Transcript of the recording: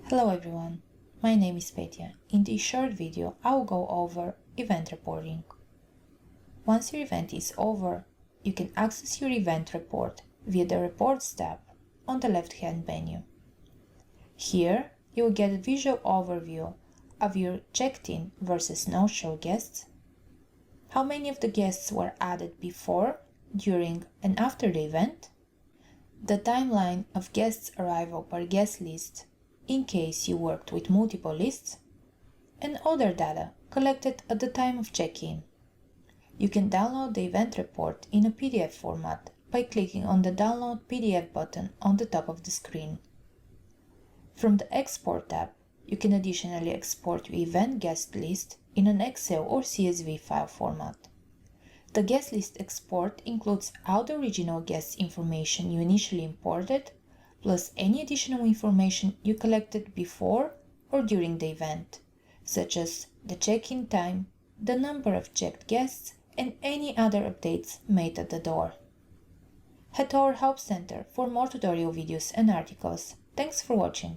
Hello everyone, my name is Petya. In this short video, I will go over event reporting. Once your event is over, you can access your event report via the Reports tab on the left-hand menu. Here, you will get a visual overview of your checked-in versus no-show guests, how many of the guests were added before, during, and after the event, the timeline of guests' arrival per guest list in case you worked with multiple lists, and other data collected at the time of check-in. You can download the event report in a PDF format by clicking on the Download PDF button on the top of the screen. From the Export tab, you can additionally export your event guest list in an Excel or CSV file format. The guest list export includes all the original guest information you initially imported, plus any additional information you collected before or during the event, such as the check-in time, the number of checked guests, and any other updates made at the door. Head to our Help Center for more tutorial videos and articles. Thanks for watching.